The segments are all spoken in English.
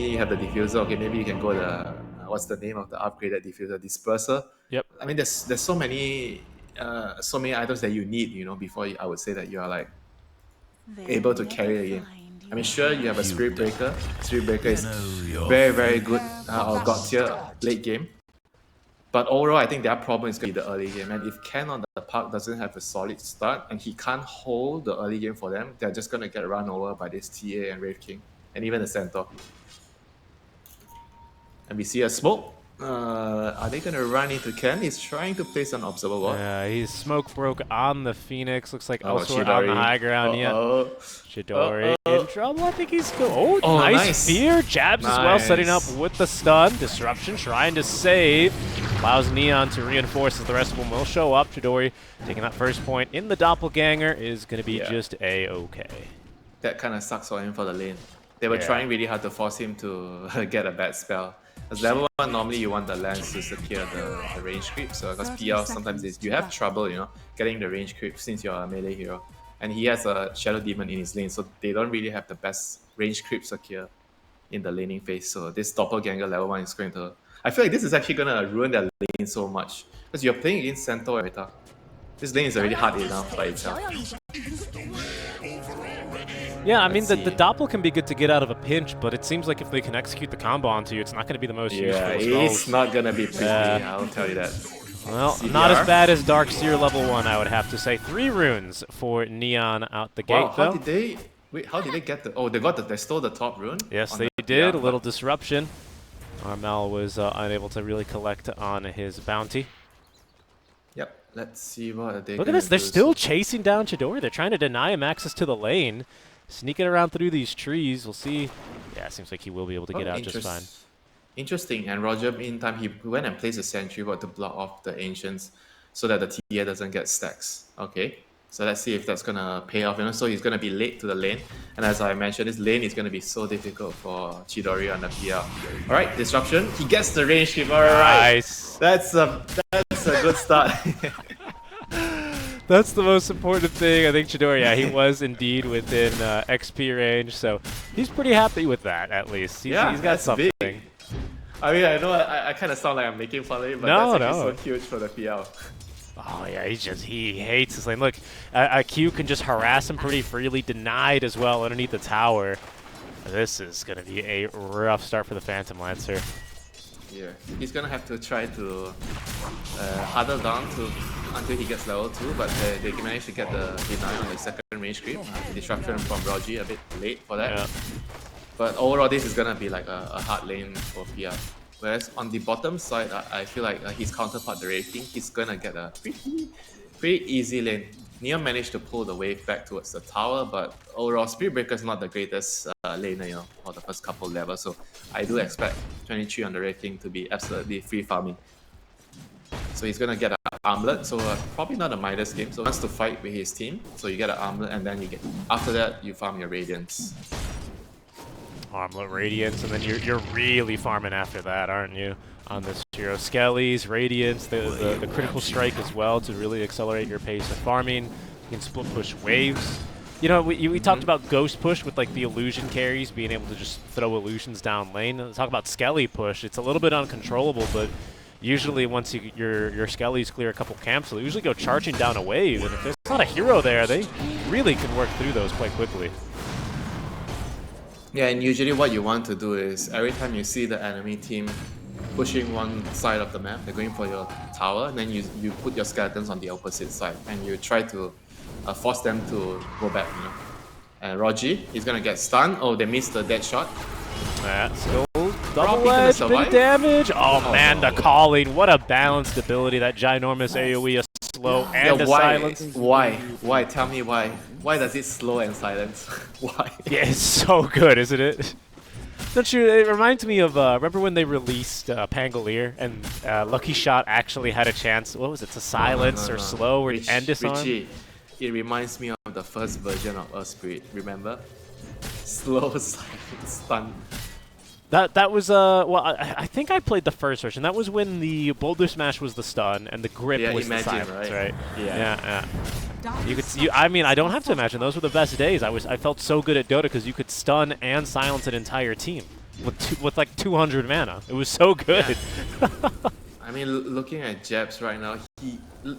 you have the diffuser. Okay, maybe you can go the what's the name of the upgraded diffuser? Disperser. Yep. I mean, there's so many items that you need, before I would say that you are like able to carry the game. I mean, sure, you have a Spirit Breaker. Spirit Breaker is very, very good or god tier late game. But overall, I think their problem is going to be the early game. And if Ken on the park doesn't have a solid start and he can't hold the early game for them, they're just going to get run over by this TA and Wraith King and even the Centaur. And we see a smoke. Are they going to run into Ken? He's trying to place an observer wall. Yeah, he's smoke broke on the Phoenix. Looks like elsewhere on the high ground. Yeah. Chidori in trouble. I think he's good. Oh, nice fear. Jabs as well, setting up with the stun. Disruption, trying to save. Allows Neon to reinforce as the rest of them will show up. Chidori taking that first point in the doppelganger is going to be just A-okay. That kind of sucks for him for the lane. They were trying really hard to force him to get a bad spell. As level 1, normally you want the lance to secure the range creep. So because PL sometimes you have trouble, getting the range creep since you're a melee hero. And he has a Shadow Demon in his lane, so they don't really have the best range creep secure in the laning phase. So this doppelganger level 1 is going to... I feel like this is actually going to ruin their lane so much. Because you're playing against Centaur and Meta. This lane is already hard enough by itself. Yeah, I mean, the doppel can be good to get out of a pinch, but it seems like if they can execute the combo onto you, it's not going to be the most useful. Yeah, it's not going to be pretty, I'll tell you that. Well, not as bad as Darkseer level 1, I would have to say. 3 runes for Neon out the gate, though. How did they get the... Oh, they stole the top rune? Yes, they did. A little disruption. Armel was unable to really collect on his bounty. Yep, let's see what they Look at this, they're still chasing down Chidori. They're trying to deny him access to the lane. Sneaking around through these trees. We'll see. Yeah, it seems like he will be able to get out just fine. Interesting. And Roger, meantime, he went and placed a sentry to block off the Ancients so that the TA doesn't get stacks. Okay, so let's see if that's going to pay off. So he's going to be late to the lane. And as I mentioned, this lane is going to be so difficult for Chidori on the PL. All right, disruption. He gets the range keep. All right. Nice. That's a good start. That's the most important thing. I think Chidori, he was indeed within XP range, so he's pretty happy with that, at least. He's got something. Big. I mean, I know I kind of sound like I'm making fun of him, but that's actually so huge for the PL. Oh, yeah, he hates this lane. Look, Q can just harass him pretty freely, denied as well underneath the tower. This is going to be a rough start for the Phantom Lancer. Yeah, he's going to have to try to huddle down until he gets level 2, but they managed to get the deny on the second range creep. Disruption from Rogi a bit late for that. Yeah. But overall, this is going to be like a hard lane for PR. Whereas on the bottom side, I feel like his counterpart, the Wraith King, he's going to get a pretty easy lane. Neon managed to pull the wave back towards the tower, but overall, Spirit Breaker is not the greatest laner, for the first couple levels. So I do expect 23 on the Wraith King to be absolutely free farming. So he's gonna get an armlet, so probably not a Midas game. So he wants to fight with his team, so you get an armlet, and then after that you farm your Radiance. Armlet, Radiance, and then you're really farming after that, aren't you? On this hero, Skellies, Radiance, the critical strike as well to really accelerate your pace of farming. You can split push waves. You know, we talked about Ghost Push with like the illusion carries being able to just throw illusions down lane. Let's talk about Skelly Push. It's a little bit uncontrollable, but usually once your Skellies clear a couple camps, they'll usually go charging down a wave. And if there's not a hero there, they really can work through those quite quickly. Yeah, and usually what you want to do is every time you see the enemy team pushing one side of the map, they're going for your tower, and then you put your skeletons on the opposite side, and you try to force them to go back, And Rogi, he's gonna get stunned. Oh, they missed the dead shot. That's double edge, big damage. Oh man, the calling. What a balanced ability. That ginormous AoE, a slow and a silence. Why? Tell me why. Why does it slow and silence? Why? Yeah, it's so good, isn't it? Don't you? It reminds me of remember when they released Pangolier and Lucky Shot actually had a chance. What was it? To silence or slow or end this on? Richie, it reminds me of the first version of Earth Spirit. Remember? Slow, silent, stun. That was well, I think I played the first version. That was when the Boulder Smash was the stun and the grip was the silence, right? Yeah. You could see. I mean, I don't have to imagine. Those were the best days. I felt so good at Dota because you could stun and silence an entire team. with like 200 mana. It was so good. Yeah. I mean, looking at Jabs right now,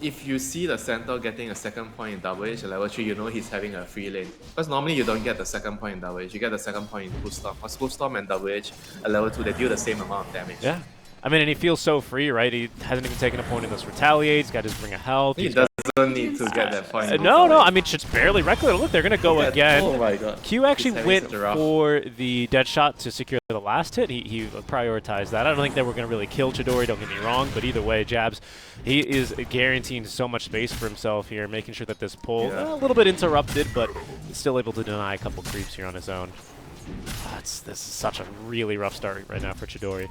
if you see the centaur getting a second point in double edge at level 3, you know he's having a free lane. Because normally you don't get the second point in double edge, you get the second point in Spoof Storm. Because Spoof Storm and double edge at level 2, they deal the same amount of damage. Yeah. I mean, and he feels so free, right? He hasn't even taken a point in this retaliate. He's got his Ring of Health. He doesn't need to get that point. No. I mean, just barely regular. Look, they're going to go again. Oh my god. Q actually went for the dead shot to secure the last hit. He prioritized that. I don't think they were going to really kill Chidori, don't get me wrong. But either way, Jabs, he is guaranteeing so much space for himself here, making sure that this pull, a little bit interrupted, but still able to deny a couple creeps here on his own. This is such a really rough start right now for Chidori.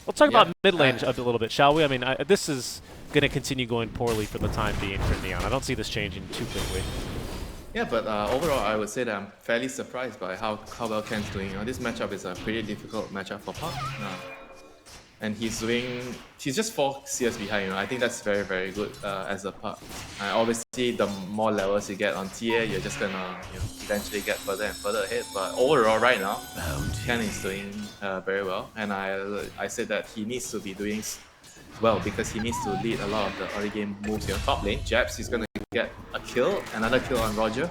Let's talk about mid lane a little bit, shall we? I mean, this is going to continue going poorly for the time being for Neon. I don't see this changing too quickly. Yeah, but overall, I would say that I'm fairly surprised by how well Ken's doing. This matchup is a pretty difficult matchup for Puck. And he's just 4 CS behind, I think that's very, very good as a Puck. Obviously, the more levels you get on TA, you're just gonna eventually get further and further ahead. But overall, right now, Ken is doing very well. And I said that he needs to be doing well because he needs to lead a lot of the early game moves here. Top lane, Jabs is gonna get a kill, another kill on Roger.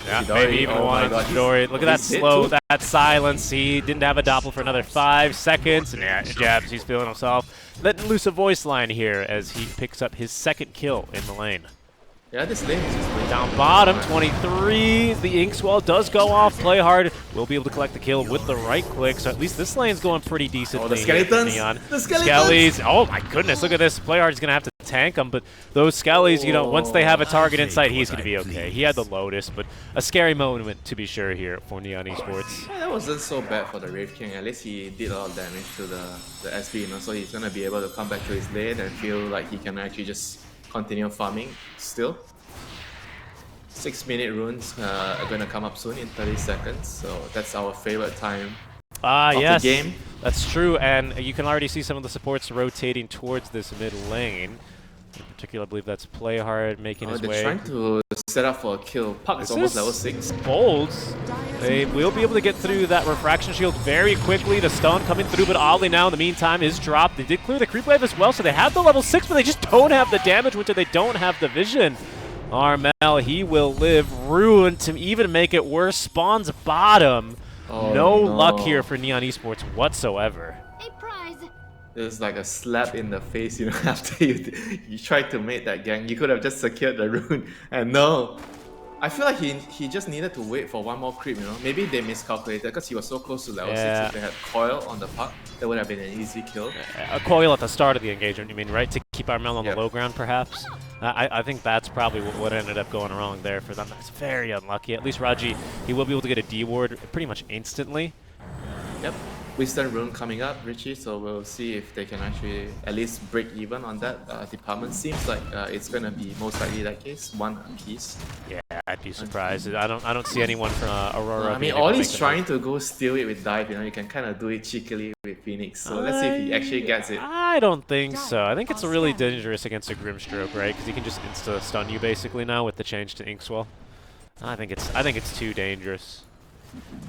Yeah, maybe even one. Chidori, look at that slow, that silence. He didn't have a doppel for another 5 seconds. And yeah, Jabs, he's feeling himself. Letting loose a voice line here as he picks up his 2nd kill in the lane. Yeah, this lane is just down bottom, 23. The Inkswell does go off. Play hard. Will be able to collect the kill with the right click. So at least this lane's going pretty decently. Oh, the skeletons! Neon. The skeletons! Skellies. Oh my goodness, look at this. Play hard's going to have to tank them, but those Skellies, once they have a target in sight, he's going to be okay. He had the Lotus, but a scary moment to be sure here for Neon Esports. Yeah, that wasn't so bad for the Wraith King. At least he did a lot of damage to the SP, so he's going to be able to come back to his lane and feel like he can actually just continue farming still. 6-minute runes are going to come up soon in 30 seconds, so that's our favorite time of the game. That's true, and you can already see some of the supports rotating towards this mid lane. In particular, I believe that's Play Hard making his way. They're trying to set up for a kill. Puck is almost level 6. Bolds. They will be able to get through that refraction shield very quickly. The stun coming through, but Ollie now in the meantime is dropped. They did clear the creep wave as well, so they have the level 6, but they just don't have the damage, which they don't have the vision. Armel, he will live. Ruined to even make it worse. Spawns bottom. No luck here for Neon Esports whatsoever. It was like a slap in the face, after you tried to make that gank. You could have just secured the rune, and no. I feel like he just needed to wait for one more creep, Maybe they miscalculated because he was so close to level 6. If they had coil on the Puck, that would have been an easy kill. A coil at the start of the engagement, you mean, right? To keep Armel on the low ground, perhaps? I think that's probably what ended up going wrong there for them. That's very unlucky. At least Raji, he will be able to get a D ward pretty much instantly. Yep. Wisdom rune coming up, Richie, so we'll see if they can actually at least break even on that department. Seems like it's going to be most likely that case, 1 apiece. Yeah, I'd be surprised. I don't see anyone from Aurora. I mean, Ollie's trying to go steal it with dive, you can kind of do it cheekily with Phoenix, so let's see if he actually gets it. I don't think so. I think it's really dangerous against a Grimstroke, right? Because he can just insta-stun you basically now with the change to Inkswell. I think it's too dangerous.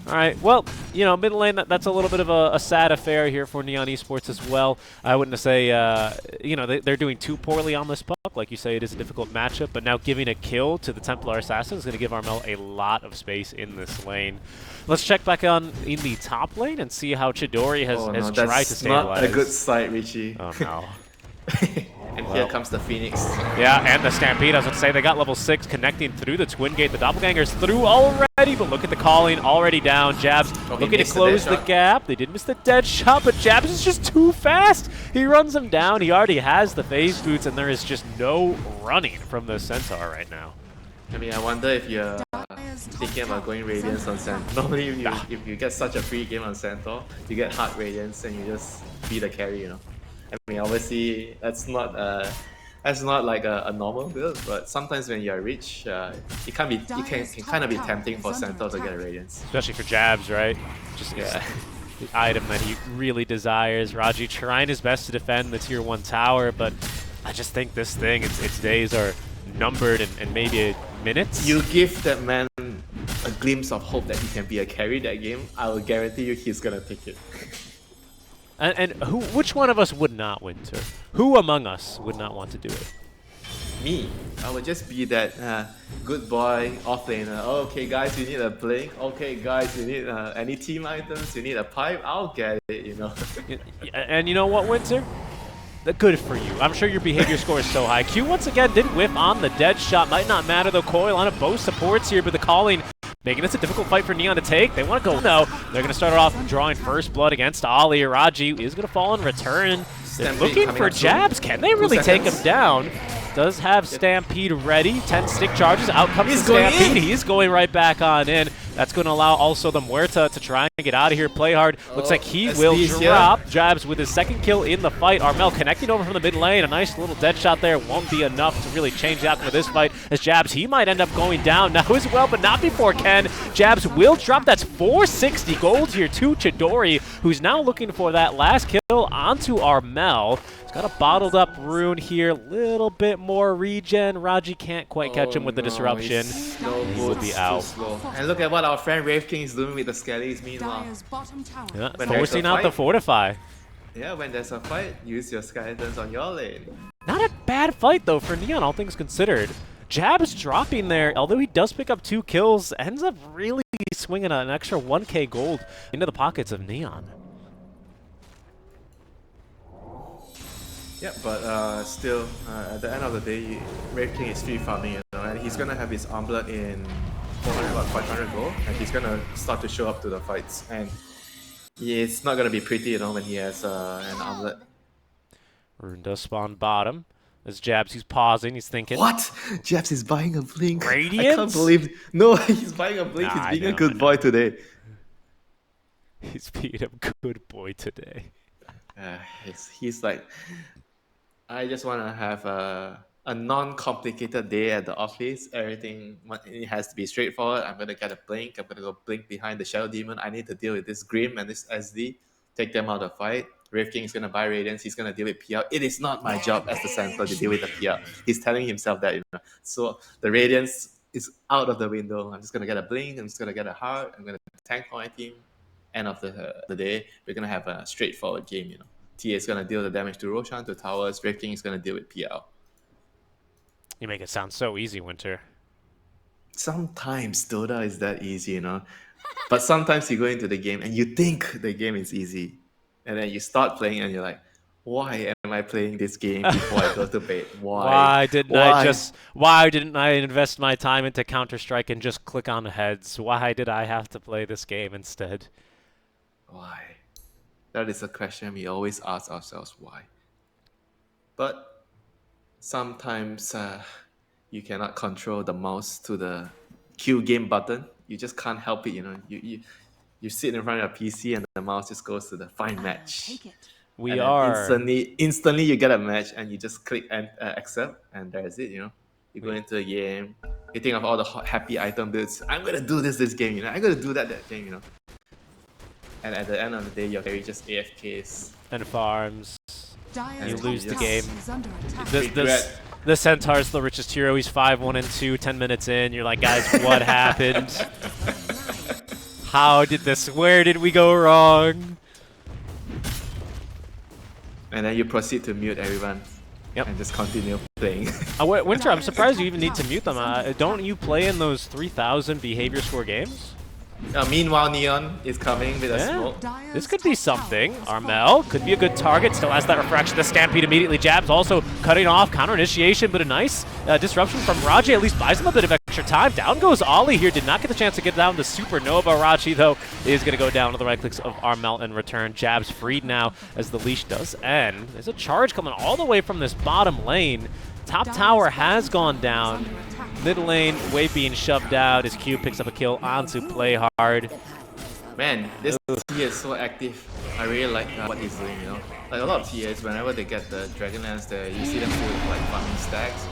All right, well, mid lane, that's a little bit of a sad affair here for Neon Esports as well. I wouldn't say, they're doing too poorly on this Puck. Like you say, it is a difficult matchup, but now giving a kill to the Templar Assassin is going to give Armel a lot of space in this lane. Let's check back in the top lane and see how Chidori has tried to stabilize. That's not a good sight, Richie. Oh, no. And here comes the Phoenix. Yeah, and the Stampede, I was going to say, they got level 6 connecting through the Twin Gate. The Doppelganger's through already, but look at the calling, already down. Jabs looking to close the gap. They did miss the dead shot, but Jabs is just too fast. He runs him down. He already has the phase boots, and there is just no running from the Centaur right now. I mean, I wonder if you're thinking about going Radiance on Centaur. Normally, if you get such a free game on Centaur, you get hard Radiance and you just be the carry, I mean, obviously, that's not like a normal build, but sometimes when you're rich, it can kind of be tempting for Centaur to get a Radiance. Especially for Jabs, right? Just the item that he really desires. Raji trying his best to defend the tier 1 tower, but I just think this thing, its days are numbered and maybe minutes. You give that man a glimpse of hope that he can be a carry that game, I will guarantee you he's gonna take it. And which one of us would not, Winter? Who among us would not want to do it? Me, I would just be that good boy offlaner. Oh, okay, guys, you need a blink. Okay, guys, you need any team items. You need a pipe. I'll get it. You know. And you know what, Winter? Good for you. I'm sure your behavior score is so high. Q once again did whiff on the dead shot. Might not matter though. Coil on both supports here, but the calling making this a difficult fight for Neon to take. They want to go no. They're going to start it off drawing first blood against Ali. Raji is going to fall in return. They're looking for jabs. Can they really take him down? Does have Stampede ready. 10 stick charges. Out comes the Stampede. He's going right back on in. That's going to allow also the Muerta to try and get out of here. Play hard. Looks like he will drop jabs with his second kill in the fight. Armel connecting over from the mid lane. A nice little dead shot there. Won't be enough to really change the outcome of this fight. As Jabs, he might end up going down now as well, but not before Ken. Jabs will drop. That's 460 gold here to Chidori, who's now looking for that last kill onto Armel. He's got a bottled up rune here. Little bit more regen. Raji can't quite catch him with the disruption. He will be out. And look at what our friend Wraith King is doing with the Skellies meanwhile. Yeah, forcing out the Fortify. Yeah, when there's a fight, use your Skeletons on your lane. Not a bad fight though for Neon, all things considered. Jabs dropping there, although he does pick up 2 kills, ends up really swinging an extra 1k gold into the pockets of Neon. Yeah, but still, at the end of the day, Wraith King is free farming, you know, and he's gonna have his armlet in 400 or 500 gold, and he's gonna start to show up to the fights. And it's not gonna be pretty, you know, when he has an armlet. Rune does spawn bottom. As Jabs, he's pausing, he's thinking. What? Jabs is buying a blink. Radiance? I can't believe. No, he's buying a blink. Nah, he's being a good boy today. He's being a good boy today. He's like, I just want to have a non-complicated day at the office. Everything it has to be straightforward. I'm gonna get a blink. I'm gonna go blink behind the Shadow Demon. I need to deal with this Grim and this SD. Take them out of the fight. Wraith King is gonna buy Radiance. He's gonna deal with PR. It is not my job as the Centaur to deal with the PR. He's telling himself that, you know. So the Radiance is out of the window. I'm just gonna get a blink. I'm just gonna get a heart. I'm gonna tank for my team. End of the day, we're gonna have a straightforward game, you know. TA is gonna deal the damage to Roshan, to towers. Wraith King is gonna deal with PL. You make it sound so easy, Winter. Sometimes Dota is that easy, you know. But sometimes you go into the game and you think the game is easy. And then you start playing and you're like, why am I playing this game before I go to bed? Why? Why didn't I invest my time into Counter-Strike and just click on the heads? Why did I have to play this game instead? Why? That is a question we always ask ourselves, why? But sometimes you cannot control the mouse to the Q game button. You just can't help it, you know. You sit in front of a PC and the mouse just goes to the find match. Instantly you get a match and you just click and accept, and there's it, you know. You go into a game, you think of all the happy item builds. I'm gonna do this game, you know. I'm gonna do that game, you know. And at the end of the day, your carry just AFKs. And farms. And you lose the game. Regret. The Centaur's the richest hero. He's 5-1 and 2, 10 minutes in. You're like, guys, what happened? How did this? Where did we go wrong? And then you proceed to mute everyone. Yep. And just continue playing. Winter, I'm surprised you even need to mute them. Don't you play in those 3,000 behavior score games? Meanwhile, Neon is coming with a smoke. This could be something. Armel could be a good target. Still has that refraction. The Stampede immediately jabs. Also cutting off counter initiation, but a nice disruption from Raji. At least buys him a bit of extra time. Down goes Ollie here. Did not get the chance to get down to Supernova. Raji, though, is going to go down to the right clicks of Armel in return. Jabs freed now as the leash does end. There's a charge coming all the way from this bottom lane. Top tower has gone down. Mid lane, wave being shoved out as Q picks up a kill onto Play Hard. Man, this TA is so active. I really like what he's doing, you know. Like a lot of TAs, whenever they get the Dragonlance there, you see them doing like farming stacks,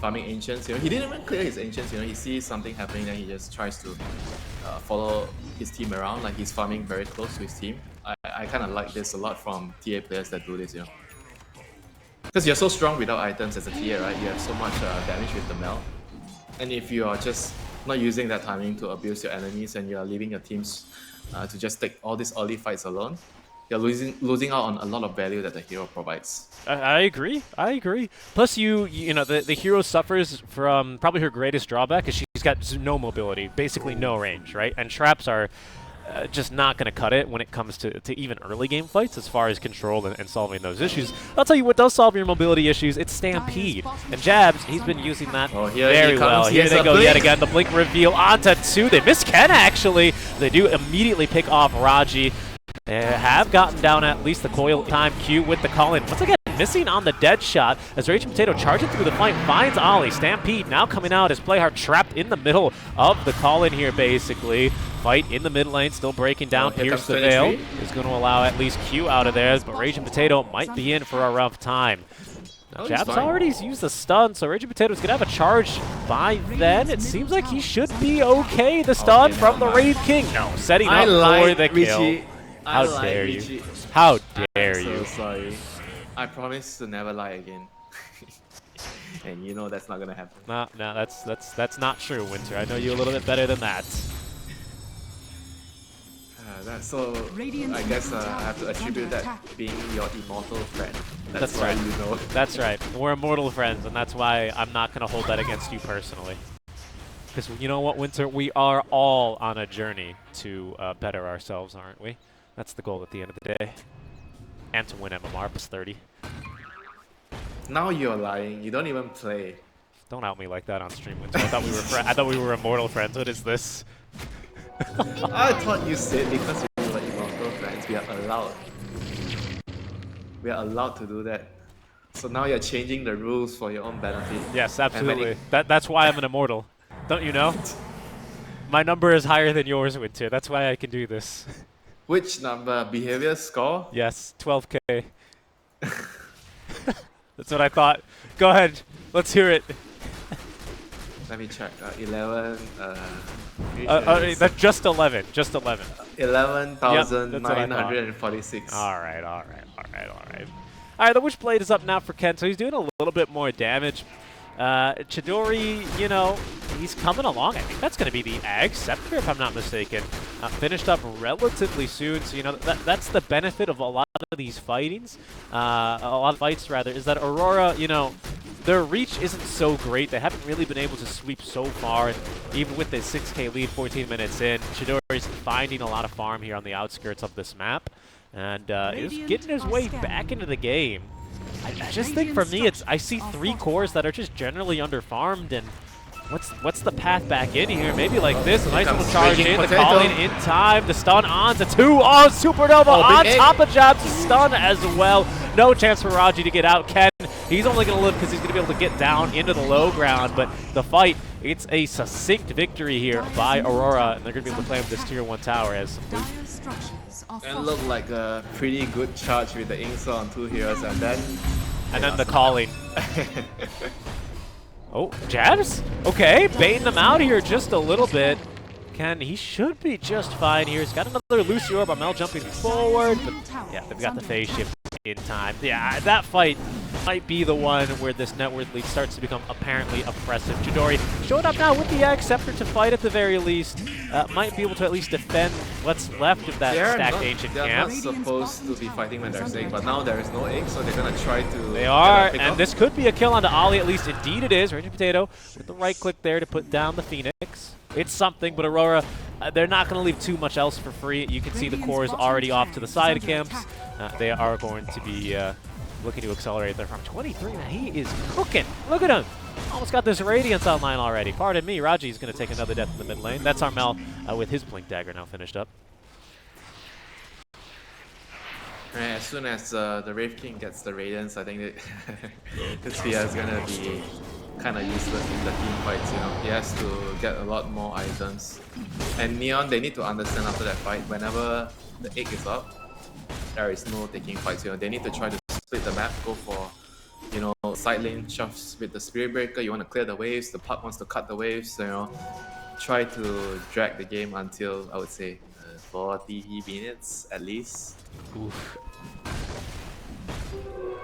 farming ancients, you know. He didn't even clear his ancients, you know. He sees something happening and he just tries to follow his team around, like he's farming very close to his team. I kind of like this a lot from TA players that do this, you know. Because you're so strong without items as a TA, right? You have so much damage with the melt. And if you are just not using that timing to abuse your enemies, and you're leaving your teams to just take all these early fights alone, you're losing out on a lot of value that the hero provides. I agree. I agree. Plus, you know, the hero suffers from probably her greatest drawback is she's got no mobility, basically no range, right? And traps are just not going to cut it when it comes to even early game fights as far as control and solving those issues. I'll tell you what does solve your mobility issues. It's Stampede. And Jabs, he's been using that very well. Here they go yet again. The blink reveal onto 2. They miss Ken, actually. They do immediately pick off Raji. They have gotten down at least the coil time Q with the call-in. Once again, missing on the dead shot as Raging Potato charging through the fight, finds Ollie. Stampede now coming out as Playhard trapped in the middle of the call-in here, basically. Fight in the mid lane, still breaking down. Pierce the Veil is going to allow at least Q out of there, but Raging Potato might be in for a rough time. Now, Jab's already used the stun, so Raging Potato's going to have a charge by then. It seems like he should be okay. The stun from the Raid King. No, setting up for the kill. How dare you? How dare you? I'm so sorry. I promise to never lie again. And you know that's not gonna happen. No, that's not true, Winter. I know you a little bit better than that. So I guess I have to attribute that being your immortal friend. That's why right. You know. That's right. We're immortal friends, and that's why I'm not gonna hold that against you personally. Because you know what, Winter? We are all on a journey to better ourselves, aren't we? That's the goal at the end of the day. And to win MMR plus 30. Now you're lying. You don't even play. Don't out me like that on stream, Winter. I thought we were immortal friends. What is this? I thought you said because we were immortal friends, we are allowed. We are allowed to do that. So now you're changing the rules for your own benefit. Yes, absolutely. That's why I'm an immortal. Don't you know? My number is higher than yours, Winter. That's why I can do this. Which number? Behavior score? Yes, 12K. That's what I thought. Go ahead. Let's hear it. Let me check. 11. That's just 11. Just 11. 11,946. All right. All right, the Witchblade is up now for Ken, so he's doing a little bit more damage. Chidori, you know, he's coming along. I think that's going to be the Ag Scepter, if I'm not mistaken. Finished up relatively soon, so, you know, that's the benefit of a lot of these fightings. A lot of fights, rather, is that Aurora, you know, their reach isn't so great. They haven't really been able to sweep so far. And even with the 6K lead 14 minutes in, Chidori's finding a lot of farm here on the outskirts of this map. And he's getting his way back into the game. I just think for me, I see 3 cores that are just generally underfarmed, and what's the path back in here? Maybe like this, a nice little charge in, the calling in time, the stun on to 2. Oh, Supernova on top of Jab's stun as well. No chance for Raji to get out. Ken, he's only going to live because he's going to be able to get down into the low ground, but the fight, it's a succinct victory here by Aurora, and they're going to be able to claim this tier 1 tower as it looked like a pretty good charge with the Inksaw on 2 heroes, and then the calling. Oh, Jabs? Okay, baiting them out here just a little bit. Ken, he should be just fine here. He's got another Lucy Orb. Mel jumping forward, but yeah, they've got the phase shift in time. Yeah, that fight might be the one where this net worth lead starts to become apparently oppressive. Chidori showed up now with the Ag Scepter to fight at the very least. Might be able to at least defend what's left of that stacked ancient camp. They're not supposed to be fighting when there's egg, but now there is no egg, so they're going to try to... They are, and this could be a kill onto Ollie, at least indeed it is. Raging Potato with the right click there to put down the Phoenix. It's something, but Aurora, they're not going to leave too much else for free. You can see the core is already off to the side of camps. They are going to be looking to accelerate their farm. 23, now he is cooking. Look at him. Almost got this Radiance online already. Pardon me, Raji's going to take another death in the mid lane. That's Armel with his Blink Dagger now finished up. As soon as the Wraith King gets the Radiance, I think this Sphere is going to be kind of useless in the team fights, you know. He has to get a lot more items. And Neon, they need to understand after that fight, whenever the egg is up, there is no taking fights, you know. They need to try to split the map, go for, you know, side lane shoves with the Spirit Breaker. You want to clear the waves, the puck wants to cut the waves, you know. Try to drag the game until, I would say, 40 minutes at least. Oof.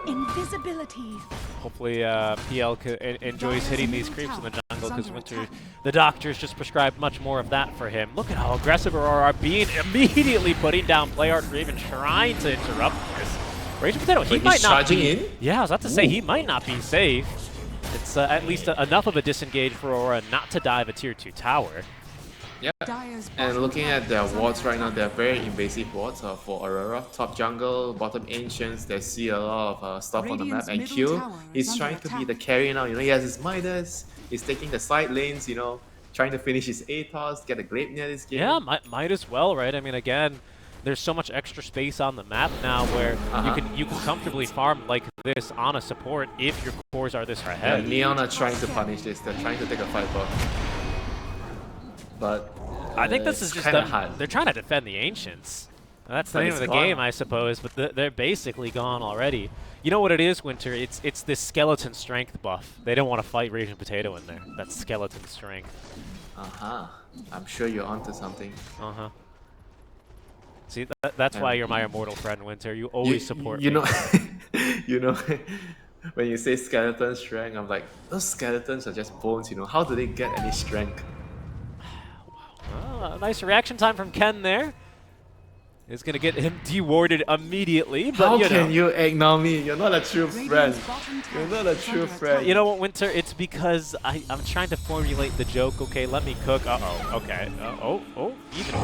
Invisibility. Hopefully PL enjoys hitting these creeps in the jungle, because Winter, the doctors just prescribed much more of that for him. Look at how aggressive Aurora are being, immediately putting down play art for even trying to interrupt this. Raging Potato, he might not be. In? Yeah, I was about to say, he might not be safe. It's at least enough of a disengage for Aurora not to dive a tier 2 tower. Yeah, and looking at their wards right now, they're very invasive wards for Aurora. Top jungle, bottom ancients, they see a lot of stuff on the map. And Q, he's trying to be the carry now. You know, he has his Midas, he's taking the side lanes, you know, trying to finish his ATOS, get a Gleipnir this game. Yeah, might as well, right? I mean, again, there's so much extra space on the map now where you can comfortably farm like this on a support if your cores are this far ahead. Yeah, Neon are trying to punish this. They're trying to take a fight back. But I think this is just hard. They're trying to defend the Ancients. That's the name of the game, I suppose, but they're basically gone already. You know what it is, Winter? It's this skeleton strength buff. They don't want to fight Raging Potato in there. That's skeleton strength. I'm sure you're onto something. See, that's why you're my immortal friend, Winter. You always support me. You know, you know, when you say skeleton strength, I'm like, those skeletons are just bones, you know. How do they get any strength? Well, nice reaction time from Ken there. Is going to get him dewarded immediately. But How can you ignore me? You're not a true friend. You're not a true friend. You know what, Winter? It's because I'm trying to formulate the joke. Okay, let me cook. Uh-oh. Okay. Even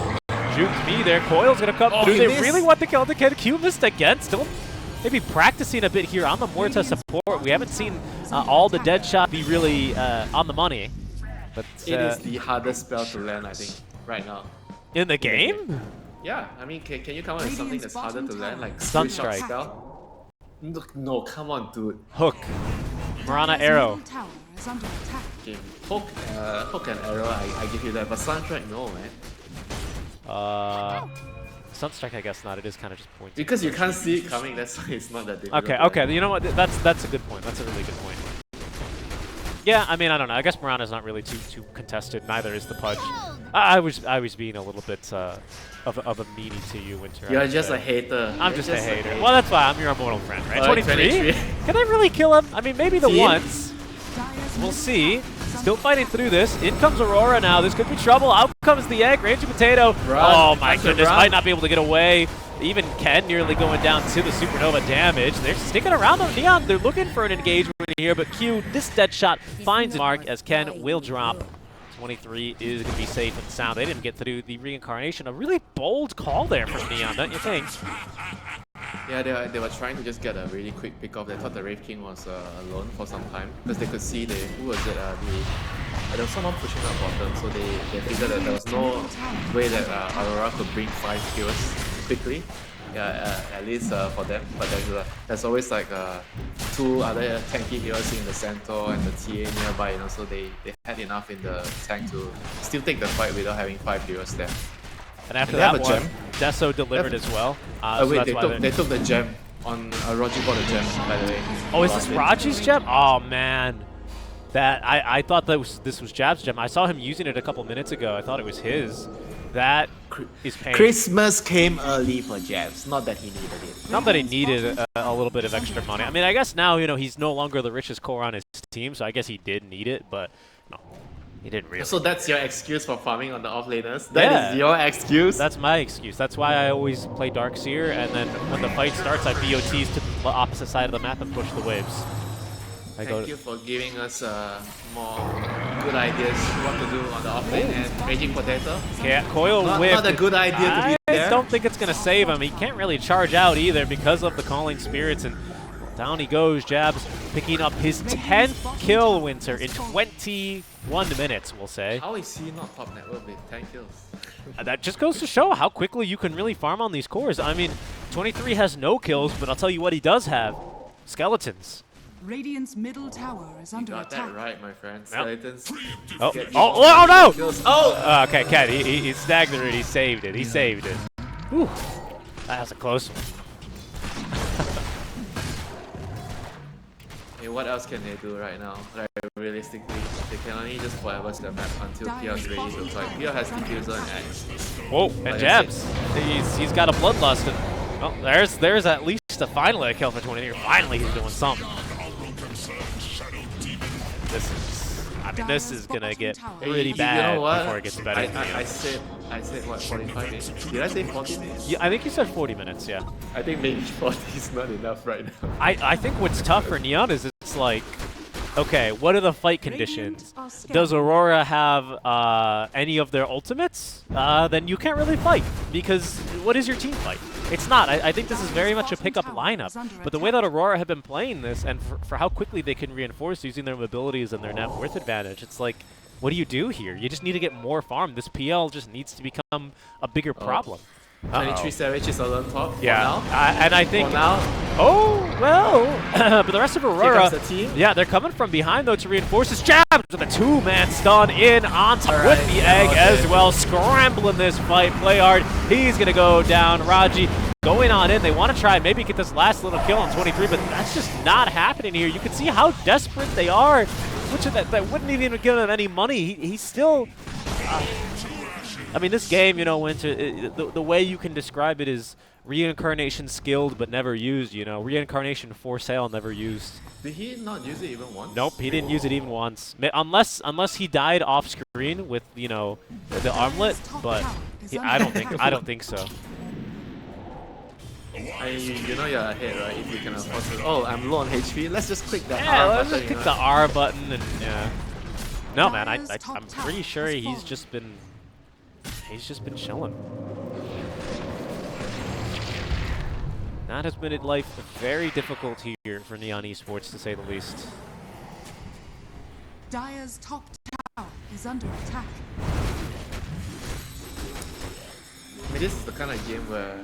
juked me there. Coil's going to come through. They really want to kill the Ken. Q missed again. Still maybe practicing a bit here on the Morta support. We haven't seen all the dead shot be really on the money. But it is the hardest spell to land, I think, right now. In the game? Yeah, I mean, can you come up with something that's harder to land, like Sunstrike spell? No, come on, dude. Hook. Marana arrow. Okay, hook and arrow, I give you that, but Sunstrike, no, man. Sunstrike, I guess not. It is kind of just pointing. Because you can't see it coming, that's why it's not that difficult. Okay. You know what? That's a good point. That's a really good point. Yeah, I mean, I don't know. I guess Marana's not really too contested. Neither is the Pudge. I was being a little bit of a meanie to you, Winter. You're just a hater. I'm just a hater. Well, that's why I'm your immortal friend, right? 23? 23. Can I really kill him? I mean, maybe the once. We'll see. Still fighting through this. In comes Aurora now. This could be trouble. Out comes the egg. Raging Potato. Oh my goodness. Might not be able to get away. Even Ken nearly going down to the supernova damage. They're sticking around on Neon. They're looking for an engagement here, but Q, this dead shot finds Mark as Ken will drop. 23 is going to be safe and sound. They didn't get through the reincarnation. A really bold call there from Neon, don't you think? Yeah, they were trying to just get a really quick pick off. They thought the Wraith King was alone for some time because they could see who was it? There was someone pushing up bottom, so they figured that there was no way that Aurora could bring 5 kills quickly. Yeah, at least for them. But there's always like 2 other tanky heroes in the center and the TA nearby, you know, so they had enough in the tank to still take the fight without having 5 heroes there. And after that one, Deso delivered as well. Wait, they took the gem on Roger got a gem, by the way. Oh, is this Raji's gem? Oh man, that I thought this was Jab's gem. I saw him using it a couple minutes ago. I thought it was his. That is pain. Christmas came early for Jabs, not that he needed it. Not that he needed a little bit of extra money. I mean, I guess now, you know, he's no longer the richest core on his team, so I guess he did need it, but no, he didn't really. So that's your excuse for farming on the offlaners? That is your excuse? That's my excuse. That's why I always play Darkseer, and then when the fight starts, I BOTs to the opposite side of the map and push the waves. Thank you for giving us more good ideas what to do on the offlane and Raging Potato. Yeah, Coil whip. Not a good idea to be there. I don't think it's going to save him. He can't really charge out either because of the Calling Spirits, and down he goes. Jabs picking up his 10th kill, Winter, in 21 minutes, we'll say. How is he not top network with 10 kills? That just goes to show how quickly you can really farm on these cores. I mean, 23 has no kills, but I'll tell you what he does have. Skeletons. Radiant's middle tower is under attack. You got that right, my friend. Skeletons. Oh no! Kills. Oh! Okay, Ken, he snagged it. He saved it. He saved it. Whew. That was a close one. Hey, what else can they do right now? Like, realistically, they can only just forever the map until PL's ready to fight. PL has diffuser and Axe. Whoa, and Jabs. He's got a bloodlust. And, well, there's at least a finally a kill for 23. Finally, he's doing something. this is gonna get Hey, pretty you bad know what? before it gets better. I said what, 45 minutes? Did I say 40 minutes? Yeah, I think you said 40 minutes. Yeah. I think maybe 40 is not enough right now. I think what's tough for Neon is it's like, okay, what are the fight conditions? Does Aurora have any of their ultimates? Then you can't really fight, because what is your team fight? It's not. I think this is very much a pickup lineup, but the way that Aurora have been playing this, and for how quickly they can reinforce using their abilities and their net worth advantage, it's like, what do you do here? You just need to get more farm. This PL just needs to become a bigger problem. 23 Savage is on top. Yeah, For now. and I think. For now. Oh well, but the rest of Aurora. The team. Yeah, they're coming from behind though to reinforce this jab with a two-man stun in on top with the egg as well, scrambling this fight. Play hard. He's gonna go down. Raji going on in. They want to try and maybe get this last little kill on 23, but that's just not happening here. You can see how desperate they are. Which that wouldn't even give him any money. He's still. I mean, this game, you know, Winter, the way you can describe it is reincarnation skilled but never used, you know. Reincarnation for sale, never used. Did he not use it even once? Nope, he didn't use it even once. Unless he died off screen with, you know, the armlet, but I don't think so. You know you're ahead, right? If you can afford to. Oh, I'm low on HP. Let's just click that Yeah, R let's button. just click the R button and yeah. No, man, I'm pretty sure he's just been chilling. That has made life very difficult here for Neon Esports, to say the least. Dire's top tower is under attack. I mean, this is the kind of game where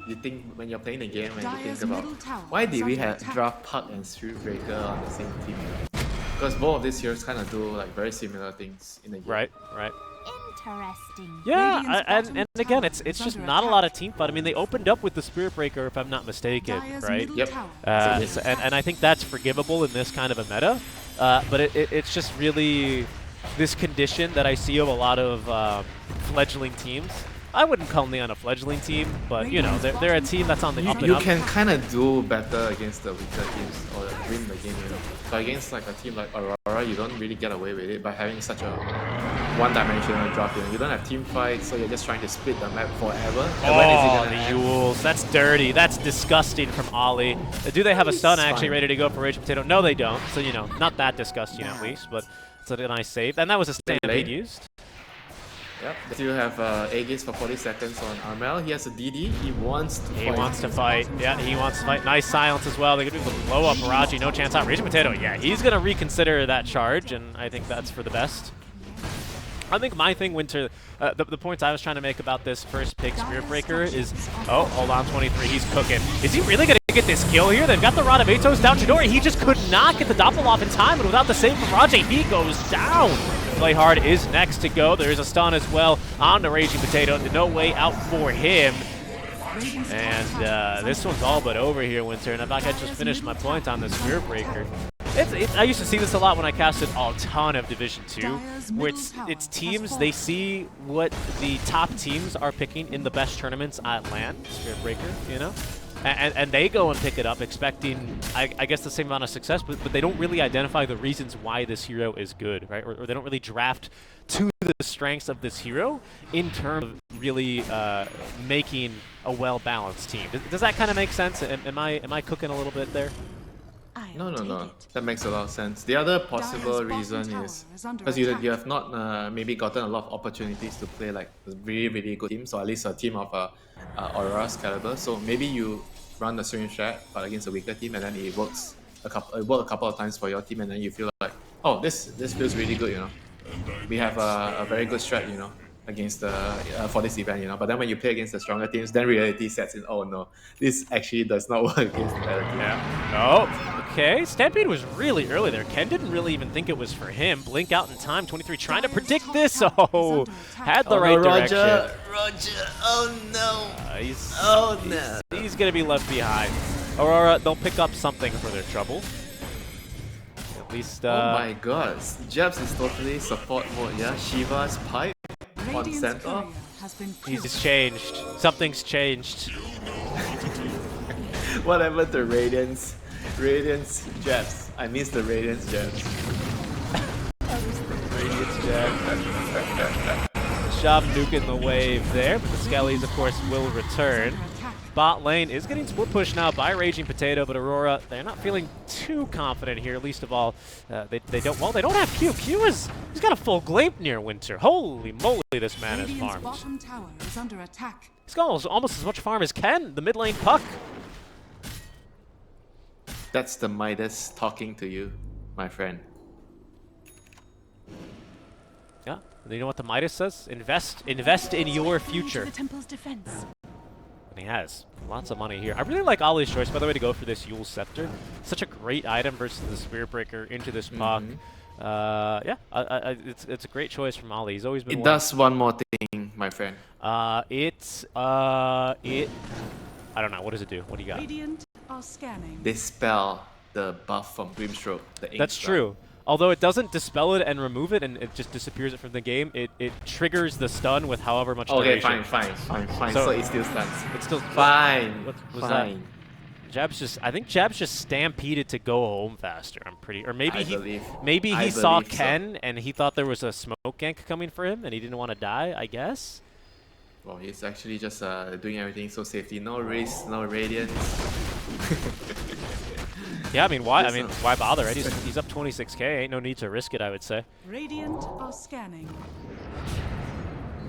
you think, when you're playing the game, and you think about, middle tower why did we is under have attack. draft Puck and Street Breaker on the same team? Because both of these heroes kind of do like very similar things in the game. Right. Interesting. Yeah, Radiant's and bottom again, tower it's is just under not a lot of attack. team fight. I mean, they opened up with the Spirit Breaker, if I'm not mistaken, Dire's right? middle Yep. tower is under And I think that's forgivable in this kind of a meta, but it's just really this condition that I see of a lot of fledgling teams. I wouldn't call Neon a fledgling team, but you know, they're a team that's on the up and You up. can kind of do better against the weaker teams or win the game, you know. But against like a team like Aurora, you don't really get away with it by having such a one-dimensional draft. You know, you don't have team fights, so you're just trying to split the map forever. And when is it Oh, gonna the end? Yules. That's dirty. That's disgusting from Ollie. Do they have a stun actually fine. ready to go for Rage Potato? No, they don't. So, you know, not that disgusting at least, but it's a nice save. And that was a stampede used. Yep. They still have Aegis for 40 seconds on Armel. He has a DD. He wants to fight. He wants to fight. Yeah, he wants to fight. Nice silence as well. They could do the blow up Raji. No chance out. Rage Potato. Yeah, he's going to reconsider that charge, and I think that's for the best. I think my thing, Winter, the points I was trying to make about this first pick, Spirit Breaker, is... Oh, hold on, 23. He's cooking. Is he really going to get this kill here? They've got the Rod of Atos down Chidori. He just could not get the doppel off in time, and without the save from Raji, he goes down. Play Hard is next to go. There is a stun as well on the Raging Potato. No way out for him. And this one's all but over here, Winter. And if I could just finish my point on the Spirit Breaker. I used to see this a lot when I casted a ton of Division 2, where it's teams, they see what the top teams are picking in the best tournaments at LAN, Spirit Breaker, you know? And they go and pick it up expecting, I guess, the same amount of success, but they don't really identify the reasons why this hero is good, right? Or they don't really draft to the strengths of this hero in terms of really making a well-balanced team. Does that kind of make sense? Am I cooking a little bit there? No. That makes a lot of sense. The other possible reason is because you have not maybe gotten a lot of opportunities to play like a really, really good teams, or at least a team of Aurora's caliber. So maybe you run the swing strat, but against a weaker team, and then it works a couple of times for your team, and then you feel like, oh, this feels really good, you know. We have a very good strat, you know, against for this event, you know. But then when you play against the stronger teams, then reality sets in. Oh no, this actually does not work against the better team. Yeah. Oh, okay. Stampede was really early there. Ken didn't really even think it was for him. Blink out in time. 23 trying to predict this. Oh, had the right direction. Roger. Oh no. He's gonna be left behind. Aurora, they'll pick up something for their trouble. At least. Oh my God, Jabs is totally support mode. Yeah, Shiva's pipe. Radiant's center. courier has been killed. He's changed. Something's changed. Whatever the Radiance Jabs. I miss the Radiance Jabs. Jeb. Shove nuking the wave there, but the Skellies, of course, will return. Under attack. Bot lane is getting split pushed now by Raging Potato, but Aurora, they're not feeling too confident here. Least of all, they don't have Q. He's got a full Gleipnir Winter. Holy moly, this man has Radiant's farmed. bottom tower is under attack. He's got almost as much farm as Ken, the mid lane puck. That's the Midas talking to you, my friend. Yeah, and you know what the Midas says? Invest in your future. The temple's defense. And he has lots of money here. I really like Ollie's choice, by the way, to go for this Yule Scepter. Such a great item versus the Spirit Breaker into this puck. Yeah, it's a great choice from Ollie. He's always been. It does one more thing, my friend. I don't know. What does it do? What do you got? Radiant are scanning. Dispel the buff from Grimstroke. The ink That's spell. true. Although it doesn't dispel it and remove it, and it just disappears it from the game, it triggers the stun with however much Okay, duration. fine. So- So it still stands. It's still Fine. What was fine. I think Jab's just stampeded to go home faster. Or maybe I he believe saw so. Ken and he thought there was a smoke gank coming for him and he didn't want to die, I guess. Well, he's actually just doing everything so safely. No risk, no radiance. Yeah, I mean, why? Yes, Why bother? Right? He's up 26k. Ain't no need to risk it, I would say. Radiant are scanning.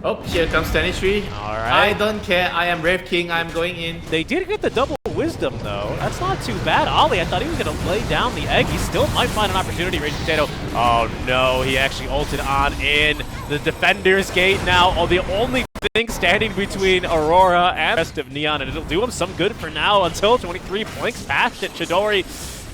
Oh, here comes Stanistry. All right. I don't care. I am Brave King. I'm going in. They did get the double wisdom, though. That's not too bad. Ollie, I thought he was going to lay down the egg. He still might find an opportunity. Raging Potato. Oh, no. He actually ulted on in the Defender's Gate now. Oh, the only thing standing between Aurora and the rest of Neon, and it'll do him some good for now until 23 blinks past it. Chidori,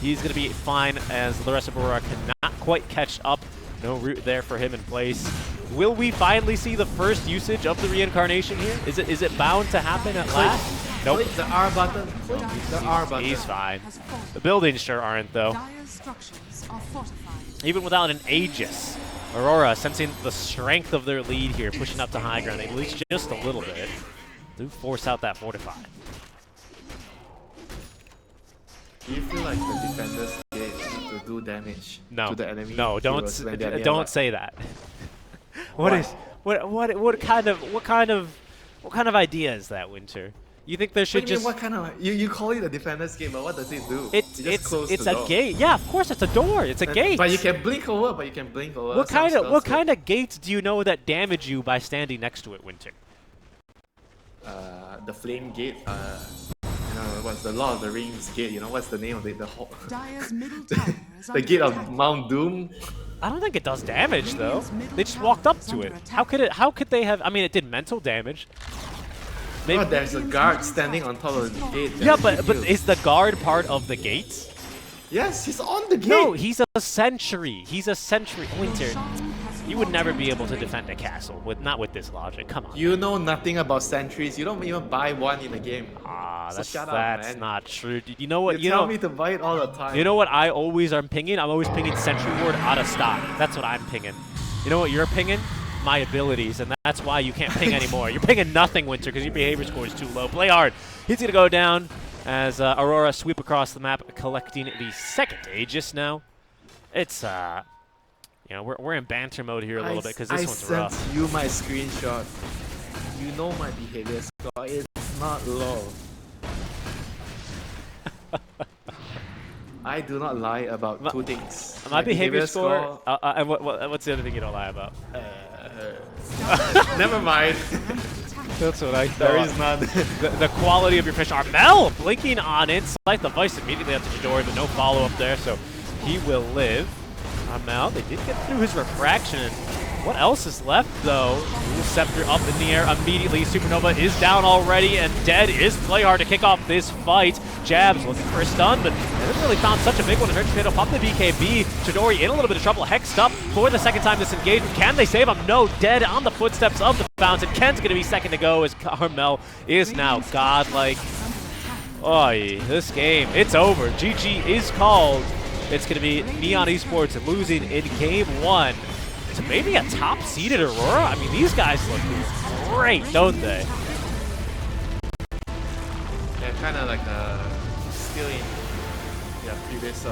he's going to be fine as the rest of Aurora cannot quite catch up. No route there for him in place. Will we finally see the first usage of the reincarnation here? Is it bound to happen at last? Nope. Click the R button. Click the R button. He's fine. Has fallen. The buildings sure aren't, though. Dire's structures are fortified. Even without an Aegis, Aurora, sensing the strength of their lead here, pushing up to high ground, at least just a little bit, do force out that fortify. Do you feel like the defenders need to do damage No, to the enemy? no, don't don't say that. What kind of idea is that, Winter? You think there should just what kind of you call it a defender's game, but what does it do? it's You just close it's the a door. gate. Yeah, of course it's a door. It's a gate. But you can blink over. What kind of gates do you know that damage you by standing next to it, Winter? The flame gate. What's the Lord of the Rings gate? You know what's the name of it? Dire's middle tower is The under gate attack. of Mount Doom. I don't think it does damage though. Radiant's middle They just tower walked up is to under it. attack. How could they have? I mean, it did mental damage. Maybe, Oh, there's a guard standing on top of the gate. yeah, that but you- is the guard part of the gates? yes, he's on the gate. No, he's a sentry. He's a sentry. Winter, Roshan has you would never be able to fallen. defend a castle not with this logic. Come on. You know nothing about sentries. You don't even buy one in the game. Ah, So that's shut up, that's man. not true. You know what? You tell me to buy it all the time. You know what I always am pinging? I'm always pinging Sentry Ward out of stock. That's what I'm pinging. You know what you're pinging? My abilities, and that's why you can't ping anymore. You're pinging nothing, Winter, because your behavior score is too low. Play hard. He's going to go down as Aurora sweep across the map, collecting the second Aegis now. It's, we're in banter mode here a little bit, because this one's I rough. sent you my screenshot. You know my behavior score. It's not low. I do not lie about two things. My behavior score, and what's the other thing you don't lie about? Never mind. That's what I There is none. the quality of your fish. Armel blinking on it. Slice the vice immediately after Chidori, but no follow-up there, so he will live. Armel, they did get through his refraction. What else is left, though? Scepter up in the air immediately. Supernova is down already, and dead is Playhard to kick off this fight. Jabs looking for a stun, but they haven't really found such a big one. And Potato pop the BKB. Chidori in a little bit of trouble. Hexed up for the second time this engagement. Can they save him? No. Dead on the footsteps of the fountain. Ken's going to be second to go as Carmel is now godlike. Oy, this game, it's over. GG is called. It's going to be Neon Esports losing in game one to maybe a top-seeded Aurora. I mean, these guys look great, don't they? Yeah, kind of like still in previous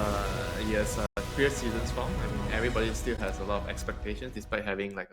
year's previous season's form. I mean, everybody still has a lot of expectations despite having like a